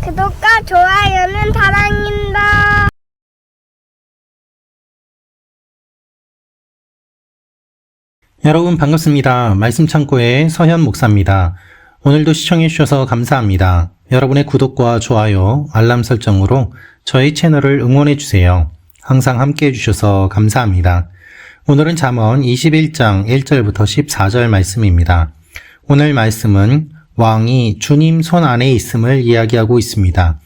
구독과 좋아요는 사랑입니다. 여러분 반갑습니다. 말씀창고의 서현 목사입니다. 오늘도 시청해 주셔서 감사합니다. 여러분의 구독과 좋아요, 알람 설정으로 저희 채널을 응원해 주세요. 항상 함께 해주셔서 감사합니다. 오늘은 잠언 21장 1절부터 14절 말씀입니다. 오늘 말씀은 왕이 주님 손 안에 있음을 이야기하고 있습니다.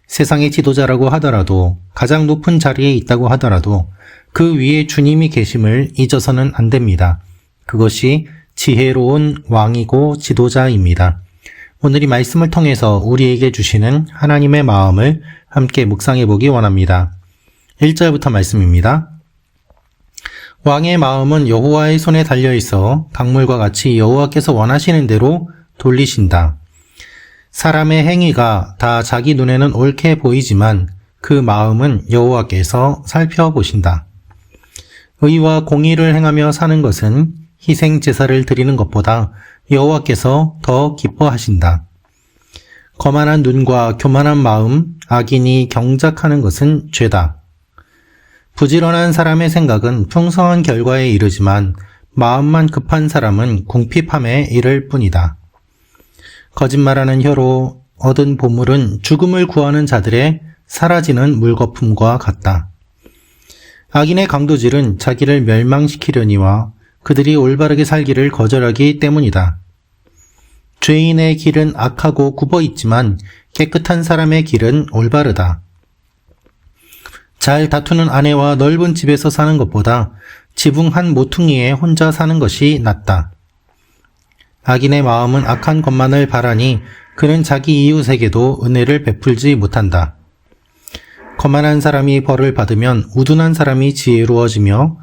세상의 지도자라고 하더라도, 가장 높은 자리에 있다고 하더라도 그 위에 주님이 계심을 잊어서는 안 됩니다. 그것이 지혜로운 왕이고 지도자입니다. 오늘 이 말씀을 통해서 우리에게 주시는 하나님의 마음을 함께 묵상해 보기 원합니다. 1절부터 말씀입니다. 왕의 마음은 여호와의 손에 달려 있어 강물과 같이 여호와께서 원하시는 대로 돌리신다. 사람의 행위가 다 자기 눈에는 옳게 보이지만 그 마음은 여호와께서 살펴보신다. 의와 공의를 행하며 사는 것은 희생 제사를 드리는 것보다 여호와께서 더 기뻐하신다. 거만한 눈과 교만한 마음, 악인이 경작하는 것은 죄다. 부지런한 사람의 생각은 풍성한 결과에 이르지만 마음만 급한 사람은 궁핍함에 이를 뿐이다. 거짓말하는 혀로 얻은 보물은 죽음을 구하는 자들의 사라지는 물거품과 같다. 악인의 강도질은 자기를 멸망시키려니와 그들이 올바르게 살기를 거절하기 때문이다. 죄인의 길은 악하고 굽어 있지만 깨끗한 사람의 길은 올바르다. 잘 다투는 아내와 넓은 집에서 사는 것보다 지붕 한 모퉁이에 혼자 사는 것이 낫다. 악인의 마음은 악한 것만을 바라니 그는 자기 이웃에게도 은혜를 베풀지 못한다. 거만한 사람이 벌을 받으면 우둔한 사람이 지혜로워지며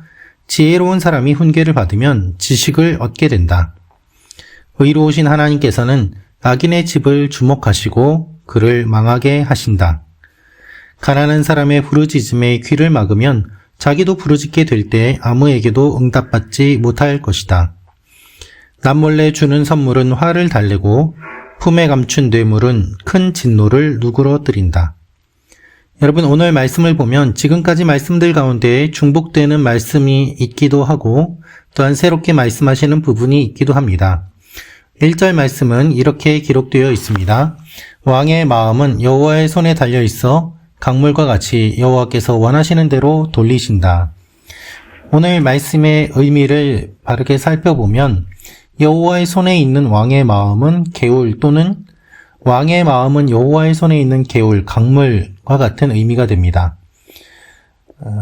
지혜로운 사람이 훈계를 받으면 지식을 얻게 된다. 의로우신 하나님께서는 악인의 집을 주목하시고 그를 망하게 하신다. 가난한 사람의 부르짖음에 귀를 막으면 자기도 부르짖게 될 때 아무에게도 응답받지 못할 것이다. 남몰래 주는 선물은 화를 달래고 품에 감춘 뇌물은 큰 진노를 누그러뜨린다. 여러분, 오늘 말씀을 보면 지금까지 말씀들 가운데 중복되는 말씀이 있기도 하고 또한 새롭게 말씀하시는 부분이 있기도 합니다. 1절 말씀은 이렇게 기록되어 있습니다. 왕의 마음은 여호와의 손에 달려 있어 강물과 같이 여호와께서 원하시는 대로 돌리신다. 오늘 말씀의 의미를 바르게 살펴보면 여호와의 손에 있는 왕의 마음은 개울 또는 왕의 마음은 여호와의 손에 있는 개울, 강물과 같은 의미가 됩니다.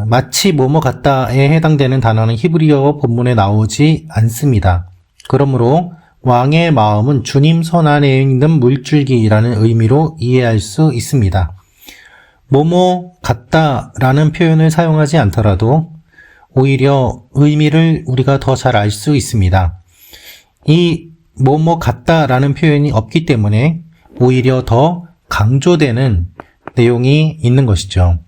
마치 뭐뭐 같다에 해당되는 단어는 히브리어 본문에 나오지 않습니다. 그러므로 왕의 마음은 주님 손 안에 있는 물줄기라는 의미로 이해할 수 있습니다. 뭐뭐 같다라는 표현을 사용하지 않더라도 오히려 의미를 우리가 더 잘 알 수 있습니다. 이 뭐뭐 같다라는 표현이 없기 때문에 오히려 더 강조되는 내용이 있는 것이죠.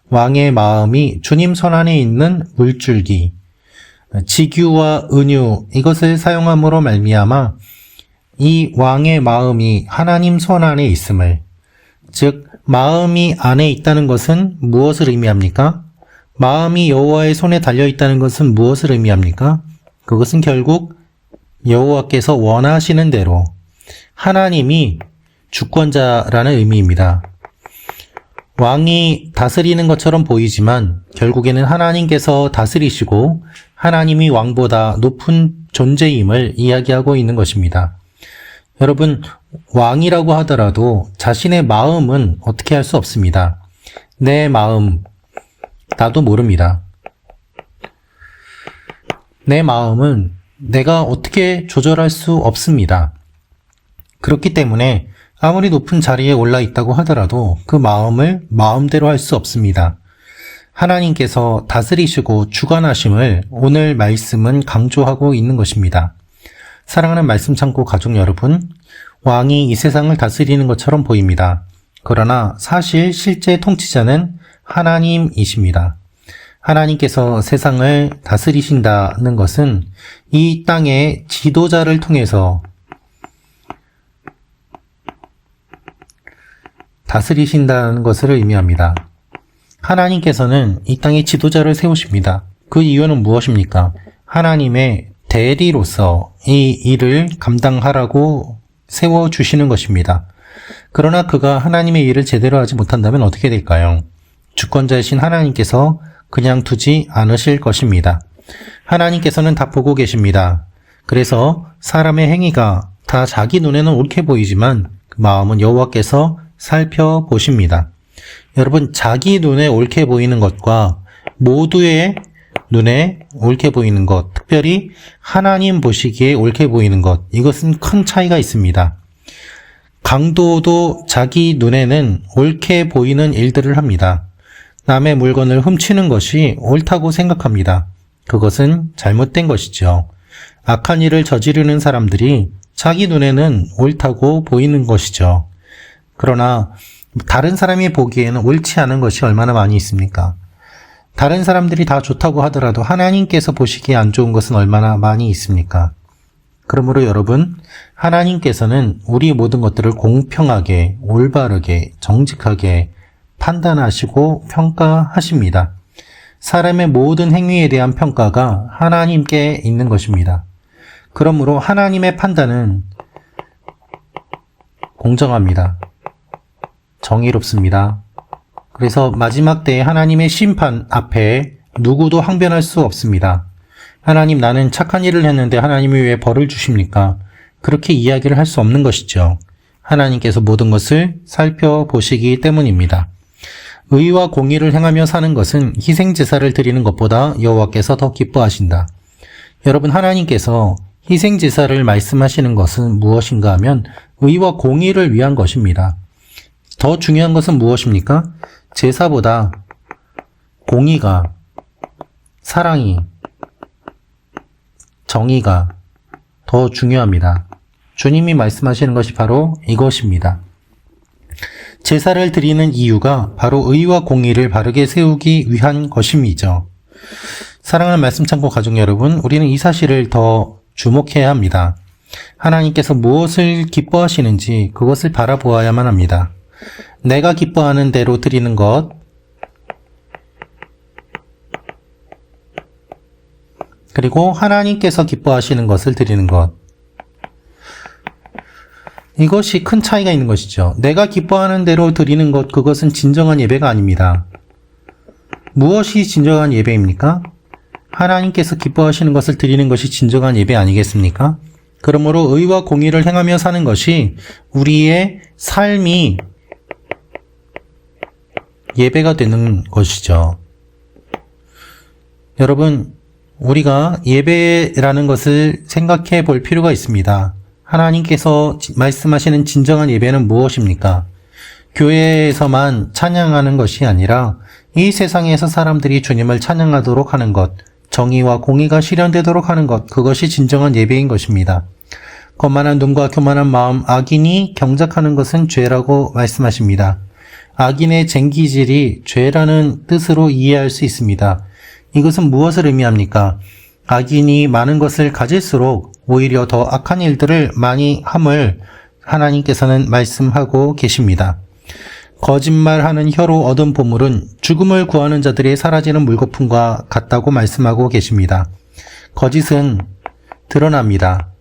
왕의 마음이 주님 손 안에 있는 물줄기, 지규와 은유, 이것을 사용함으로 말미암아 이 왕의 마음이 하나님 손 안에 있음을, 즉 마음이 안에 있다는 것은 무엇을 의미합니까? 마음이 여호와의 손에 달려 있다는 것은 무엇을 의미합니까? 그것은 결국 여호와께서 원하시는 대로 하나님이 주권자라는 의미입니다. 왕이 다스리는 것처럼 보이지만 결국에는 하나님께서 다스리시고 하나님이 왕보다 높은 존재임을 이야기하고 있는 것입니다. 여러분, 왕이라고 하더라도 자신의 마음은 어떻게 할 수 없습니다. 내 마음, 나도 모릅니다. 내 마음은 내가 어떻게 조절할 수 없습니다. 그렇기 때문에 아무리 높은 자리에 올라 있다고 하더라도 그 마음을 마음대로 할 수 없습니다. 하나님께서 다스리시고 주관하심을 오늘 말씀은 강조하고 있는 것입니다. 사랑하는 말씀 창고 가족 여러분, 왕이 이 세상을 다스리는 것처럼 보입니다. 그러나 사실 실제 통치자는 하나님이십니다. 하나님께서 세상을 다스리신다는 것은 이 땅의 지도자를 통해서 다스리신다는 것을 의미합니다. 하나님께서는 이 땅에 지도자를 세우십니다. 그 이유는 무엇입니까? 하나님의 대리로서 이 일을 감당하라고 세워주시는 것입니다. 그러나 그가 하나님의 일을 제대로 하지 못한다면 어떻게 될까요? 주권자이신 하나님께서 그냥 두지 않으실 것입니다. 하나님께서는 다 보고 계십니다. 그래서 사람의 행위가 다 자기 눈에는 옳게 보이지만 그 마음은 여호와께서 살펴보십니다. 여러분, 자기 눈에 옳게 보이는 것과 모두의 눈에 옳게 보이는 것, 특별히 하나님 보시기에 옳게 보이는 것, 이것은 큰 차이가 있습니다. 강도도 자기 눈에는 옳게 보이는 일들을 합니다. 남의 물건을 훔치는 것이 옳다고 생각합니다. 그것은 잘못된 것이죠. 악한 일을 저지르는 사람들이 자기 눈에는 옳다고 보이는 것이죠. 그러나 다른 사람이 보기에는 옳지 않은 것이 얼마나 많이 있습니까? 다른 사람들이 다 좋다고 하더라도 하나님께서 보시기에 안 좋은 것은 얼마나 많이 있습니까? 그러므로 여러분, 하나님께서는 우리 모든 것들을 공평하게, 올바르게, 정직하게 판단하시고 평가하십니다. 사람의 모든 행위에 대한 평가가 하나님께 있는 것입니다. 그러므로 하나님의 판단은 공정합니다. 정의롭습니다. 그래서 마지막 때에 하나님의 심판 앞에 누구도 항변할 수 없습니다. 하나님, 나는 착한 일을 했는데 하나님이 왜 벌을 주십니까? 그렇게 이야기를 할 수 없는 것이죠. 하나님께서 모든 것을 살펴보시기 때문입니다. 의와 공의를 행하며 사는 것은 희생제사를 드리는 것보다 여호와께서 더 기뻐하신다. 여러분, 하나님께서 희생제사를 말씀하시는 것은 무엇인가 하면 의와 공의를 위한 것입니다. 더 중요한 것은 무엇입니까? 제사보다 공의가, 사랑이, 정의가 더 중요합니다. 주님이 말씀하시는 것이 바로 이것입니다. 제사를 드리는 이유가 바로 의와 공의를 바르게 세우기 위한 것임이죠. 사랑하는 말씀 창고 가족 여러분, 우리는 이 사실을 더 주목해야 합니다. 하나님께서 무엇을 기뻐하시는지 그것을 바라보아야만 합니다. 내가 기뻐하는 대로 드리는 것, 그리고 하나님께서 기뻐하시는 것을 드리는 것, 이것이 큰 차이가 있는 것이죠. 내가 기뻐하는 대로 드리는 것, 그것은 진정한 예배가 아닙니다. 무엇이 진정한 예배입니까? 하나님께서 기뻐하시는 것을 드리는 것이 진정한 예배 아니겠습니까? 그러므로 의와 공의를 행하며 사는 것이 우리의 삶이 예배가 되는 것이죠. 여러분, 우리가 예배라는 것을 생각해 볼 필요가 있습니다. 하나님께서 말씀하시는 진정한 예배는 무엇입니까? 교회에서만 찬양하는 것이 아니라 이 세상에서 사람들이 주님을 찬양하도록 하는 것, 정의와 공의가 실현되도록 하는 것, 그것이 진정한 예배인 것입니다. 거만한 눈과 교만한 마음, 악인이 경작하는 것은 죄라고 말씀하십니다. 악인의 쟁기질이 죄라는 뜻으로 이해할 수 있습니다. 이것은 무엇을 의미합니까? 악인이 많은 것을 가질수록 오히려 더 악한 일들을 많이 함을 하나님께서는 말씀하고 계십니다. 거짓말하는 혀로 얻은 보물은 죽음을 구하는 자들의 사라지는 물거품과 같다고 말씀하고 계십니다. 거짓은 드러납니다.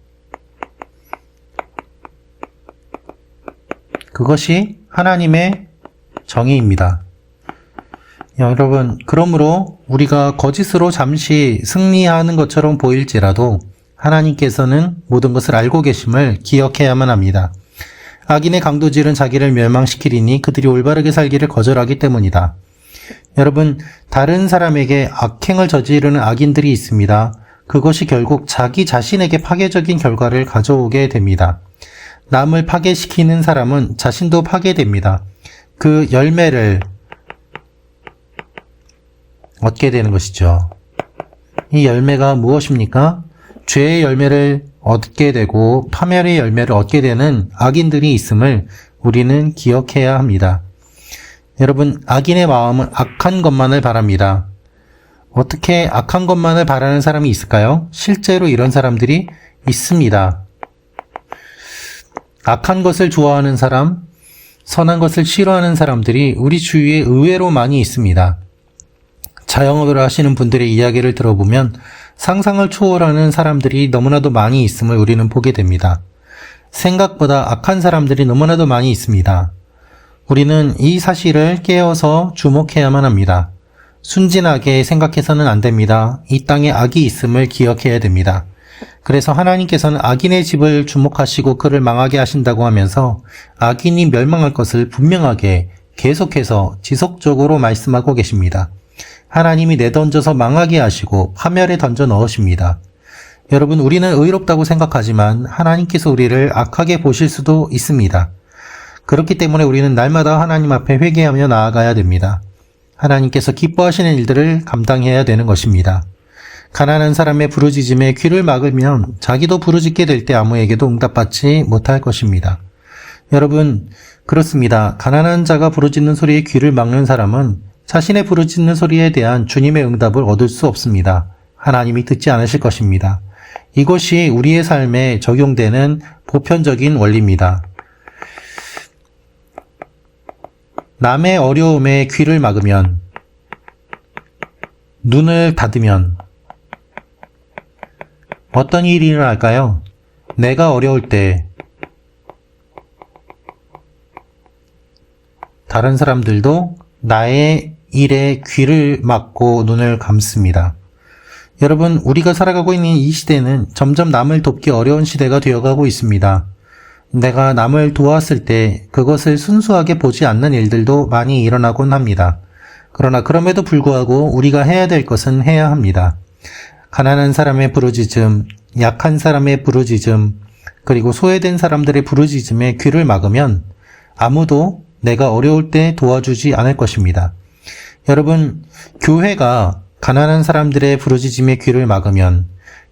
그것이 하나님의 정의입니다. 여러분, 그러므로 우리가 거짓으로 잠시 승리하는 것처럼 보일지라도 하나님께서는 모든 것을 알고 계심을 기억해야만 합니다. 악인의 강도질은 자기를 멸망시키리니 그들이 올바르게 살기를 거절하기 때문이다. 여러분, 다른 사람에게 악행을 저지르는 악인들이 있습니다. 그것이 결국 자기 자신에게 파괴적인 결과를 가져오게 됩니다. 남을 파괴시키는 사람은 자신도 파괴됩니다. 그 열매를 얻게 되는 것이죠. 이 열매가 무엇입니까? 죄의 열매를 얻게 되고 파멸의 열매를 얻게 되는 악인들이 있음을 우리는 기억해야 합니다. 여러분, 악인의 마음은 악한 것만을 바랍니다. 어떻게 악한 것만을 바라는 사람이 있을까요? 실제로 이런 사람들이 있습니다. 악한 것을 좋아하는 사람, 선한 것을 싫어하는 사람들이 우리 주위에 의외로 많이 있습니다. 자영업을 하시는 분들의 이야기를 들어보면 상상을 초월하는 사람들이 너무나도 많이 있음을 우리는 보게 됩니다. 생각보다 악한 사람들이 너무나도 많이 있습니다. 우리는 이 사실을 깨어서 주목해야만 합니다. 순진하게 생각해서는 안 됩니다. 이 땅에 악이 있음을 기억해야 됩니다. 그래서 하나님께서는 악인의 집을 주목하시고 그를 망하게 하신다고 하면서 악인이 멸망할 것을 분명하게 계속해서 지속적으로 말씀하고 계십니다. 하나님이 내던져서 망하게 하시고 파멸에 던져 넣으십니다. 여러분, 우리는 의롭다고 생각하지만 하나님께서 우리를 악하게 보실 수도 있습니다. 그렇기 때문에 우리는 날마다 하나님 앞에 회개하며 나아가야 됩니다. 하나님께서 기뻐하시는 일들을 감당해야 되는 것입니다. 가난한 사람의 부르짖음에 귀를 막으면 자기도 부르짖게 될 때 아무에게도 응답받지 못할 것입니다. 여러분, 그렇습니다. 가난한 자가 부르짖는 소리에 귀를 막는 사람은 자신의 부르짖는 소리에 대한 주님의 응답을 얻을 수 없습니다. 하나님이 듣지 않으실 것입니다. 이것이 우리의 삶에 적용되는 보편적인 원리입니다. 남의 어려움에 귀를 막으면, 눈을 닫으면 어떤 일이 일어날까요? 내가 어려울 때 다른 사람들도 나의 일에 귀를 막고 눈을 감습니다. 여러분, 우리가 살아가고 있는 이 시대는 점점 남을 돕기 어려운 시대가 되어가고 있습니다. 내가 남을 도왔을 때 그것을 순수하게 보지 않는 일들도 많이 일어나곤 합니다. 그러나 그럼에도 불구하고 우리가 해야 될 것은 해야 합니다. 가난한 사람의 부르짖음, 약한 사람의 부르짖음, 그리고 소외된 사람들의 부르짖음에 귀를 막으면 아무도 내가 어려울 때 도와주지 않을 것입니다. 여러분, 교회가 가난한 사람들의 부르짖음에 귀를 막으면,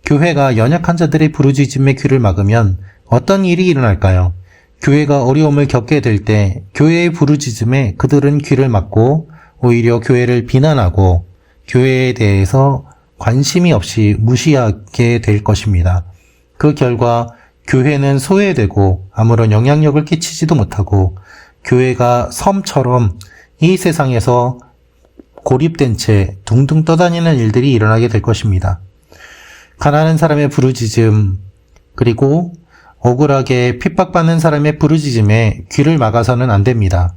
교회가 연약한 자들의 부르짖음에 귀를 막으면 어떤 일이 일어날까요? 교회가 어려움을 겪게 될 때 교회의 부르짖음에 그들은 귀를 막고 오히려 교회를 비난하고 교회에 대해서 관심이 없이 무시하게 될 것입니다. 그 결과 교회는 소외되고 아무런 영향력을 끼치지도 못하고 교회가 섬처럼 이 세상에서 고립된 채 둥둥 떠다니는 일들이 일어나게 될 것입니다. 가난한 사람의 부르짖음, 그리고 억울하게 핍박받는 사람의 부르짖음에 귀를 막아서는 안 됩니다.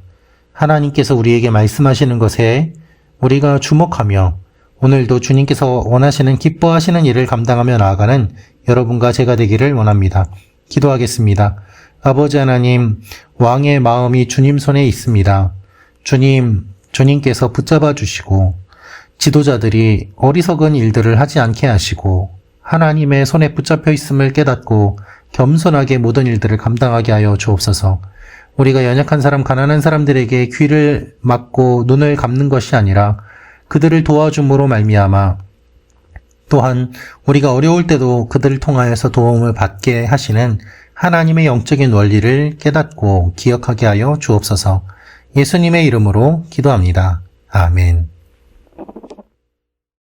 하나님께서 우리에게 말씀하시는 것에 우리가 주목하며 오늘도 주님께서 원하시는 기뻐하시는 일을 감당하며 나아가는 여러분과 제가 되기를 원합니다. 기도하겠습니다. 아버지 하나님, 왕의 마음이 주님 손에 있습니다. 주님께서 붙잡아 주시고 지도자들이 어리석은 일들을 하지 않게 하시고 하나님의 손에 붙잡혀 있음을 깨닫고 겸손하게 모든 일들을 감당하게 하여 주옵소서. 우리가 연약한 사람, 가난한 사람들에게 귀를 막고 눈을 감는 것이 아니라 그들을 도와줌으로 말미암아 또한 우리가 어려울 때도 그들을 통하여서 도움을 받게 하시는 하나님의 영적인 원리를 깨닫고 기억하게 하여 주옵소서. 예수님의 이름으로 기도합니다. 아멘.